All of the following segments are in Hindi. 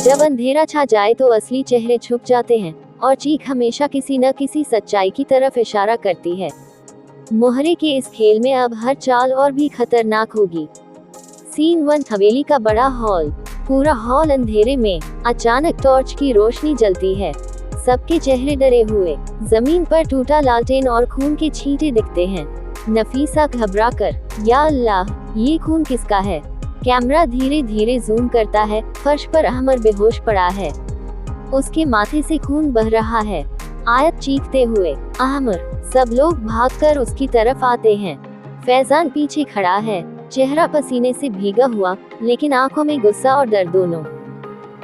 जब अंधेरा छा जाए तो असली चेहरे छुप जाते हैं और चीख हमेशा किसी न किसी सच्चाई की तरफ इशारा करती है। मोहरे के इस खेल में अब हर चाल और भी खतरनाक होगी। सीन 1 हवेली का बड़ा हॉल। पूरा हॉल अंधेरे में। अचानक टॉर्च की रोशनी जलती है। सबके चेहरे डरे हुए। जमीन पर टूटा लालटेन और खून के छींटे दिखते हैं। नफीसा घबराकर, या अल्लाह, ये खून किसका है? कैमरा धीरे धीरे जूम करता है। फर्श पर अहमर बेहोश पड़ा है। उसके माथे से खून बह रहा है। आयत चीखते हुए, अहमर। सब लोग भागकर उसकी तरफ आते हैं। फैजान पीछे खड़ा है, चेहरा पसीने से भीगा हुआ, लेकिन आंखों में गुस्सा और डर दोनों।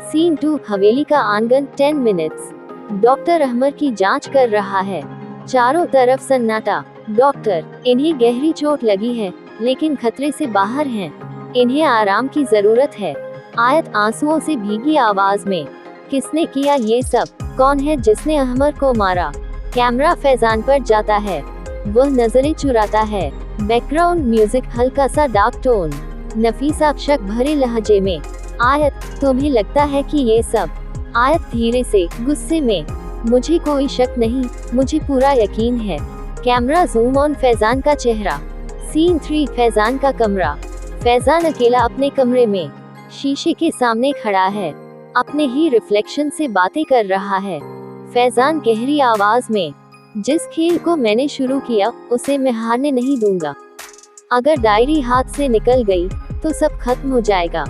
सीन 2 हवेली का आंगन। 10 मिनट्स। डॉक्टर अहमर की जांच कर रहा है। चारों तरफ सन्नाटा। डॉक्टर, इन्हें गहरी चोट लगी है, लेकिन खतरे से बाहर हैं। इन्हें आराम की जरूरत है। आयत आंसुओं से भीगी आवाज में, किसने किया ये सब? कौन है जिसने अहमर को मारा? कैमरा फैजान पर जाता है। वह नजरें चुराता है। बैकग्राउंड म्यूजिक हल्का सा डार्क टोन। नफीसा शक भरे लहजे में, आयत, तुम्हें लगता है कि ये सब? आयत धीरे से, गुस्से में, मुझे कोई शक नहीं, मुझे पूरा यकीन है। कैमरा जूम ऑन फैजान का चेहरा। सीन 3 फैजान का कमरा। फैजान अकेला अपने कमरे में शीशे के सामने खड़ा है। अपने ही रिफ्लेक्शन से बातें कर रहा है। फैजान गहरी आवाज में, जिस खेल को मैंने शुरू किया उसे मैं हारने नहीं दूंगा। अगर डायरी हाथ से निकल गई तो सब खत्म हो जाएगा।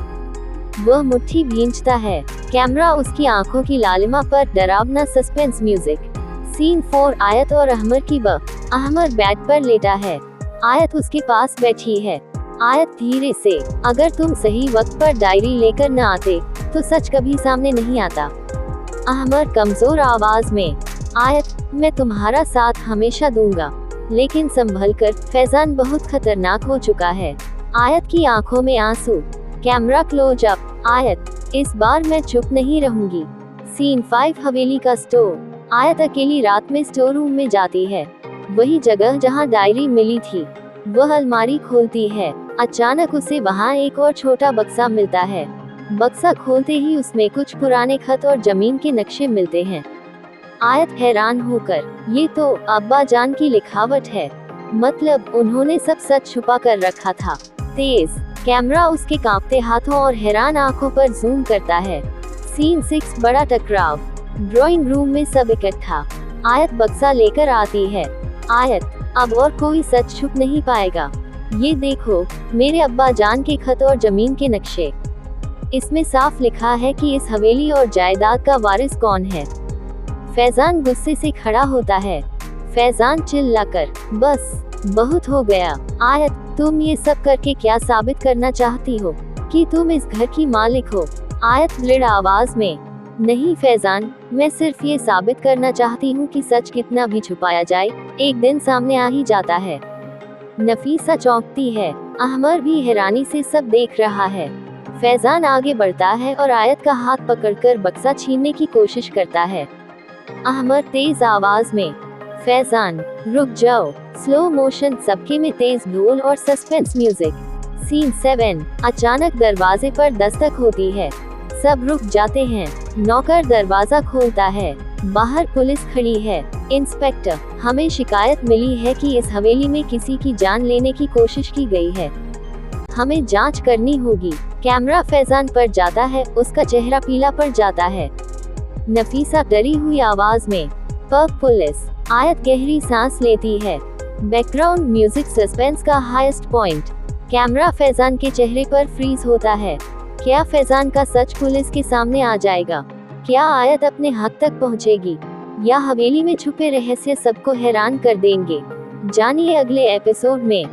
वह मुट्ठी भींचता है। कैमरा उसकी आंखों की लालिमा पर डरावना सस्पेंस म्यूजिक। सीन 4 आयत और अहमर की अहमर बेड पर लेटा है। आयत उसके पास बैठी है। आयत धीरे से, अगर तुम सही वक्त पर डायरी लेकर न आते तो सच कभी सामने नहीं आता। अहमर कमजोर आवाज में, आयत, मैं तुम्हारा साथ हमेशा दूंगा, लेकिन संभल कर, फैजान बहुत खतरनाक हो चुका है। आयत की आंखों में आंसू। Camera close up. आयत, इस बार मैं चुप नहीं रहूंगी। सीन 5 हवेली का स्टोर। आयत अकेली रात में स्टोर रूम में जाती है, वही जगह जहां डायरी मिली थी। वह अलमारी खोलती है। अचानक उसे वहां एक और छोटा बक्सा मिलता है। बक्सा खोलते ही उसमें कुछ पुराने खत और जमीन के नक्शे मिलते हैं। आयत हैरान होकर, ये तो अब्बा जान की लिखावट है, मतलब उन्होंने सब सच छुपा कर रखा था। तेज कैमरा उसके कांपते हाथों और हैरान आंखों पर जूम करता है। सीन 6 बड़ा टकराव। ड्राइंग रूम में सब इकट्ठा। आयत बक्सा लेकर आती है। आयत, अब और कोई सच छुप नहीं पाएगा। ये देखो, मेरे अब्बा जान के खत और जमीन के नक्शे। इसमें साफ लिखा है कि इस हवेली और जायदाद का वारिस कौन है। फैजान गुस्से से खड़ा होता है। फैजान चिल्लाकर, बस, बहुत हो गया। आयत, तुम ये सब करके क्या साबित करना चाहती हो? कि तुम इस घर की मालिक हो? आयत दृढ़ आवाज में, नहीं फैजान, मैं सिर्फ ये साबित करना चाहती हूँ कि सच कितना भी छुपाया जाए, एक दिन सामने आ ही जाता है। नफीसा चौंकती है। अहमर भी हैरानी से सब देख रहा है। फैजान आगे बढ़ता है और आयत का हाथ पकड़कर बक्सा छीनने की कोशिश करता है। अहमर तेज आवाज में, फैजान, रुक जाओ। स्लो मोशन, सबके में तेज ढोल और सस्पेंस म्यूजिक। सीन 7 अचानक दरवाजे पर दस्तक होती है। सब रुक जाते हैं। नौकर दरवाजा खोलता है। बाहर पुलिस खड़ी है। इंस्पेक्टर, हमें शिकायत मिली है कि इस हवेली में किसी की जान लेने की कोशिश की गई है। हमें जांच करनी होगी। कैमरा फैजान पर जाता है, उसका चेहरा पीला पड़ जाता है। नफीसा डरी हुई आवाज में, पुलिस। आयत गहरी सांस लेती है। बैकग्राउंड म्यूजिक सस्पेंस का हाईएस्ट पॉइंट। कैमरा फैजान के चेहरे पर फ्रीज होता है। क्या फैजान का सच पुलिस के सामने आ जाएगा? क्या आयत अपने हक तक पहुंचेगी, या हवेली में छुपे रहस्य सबको हैरान कर देंगे? जानिए अगले एपिसोड में।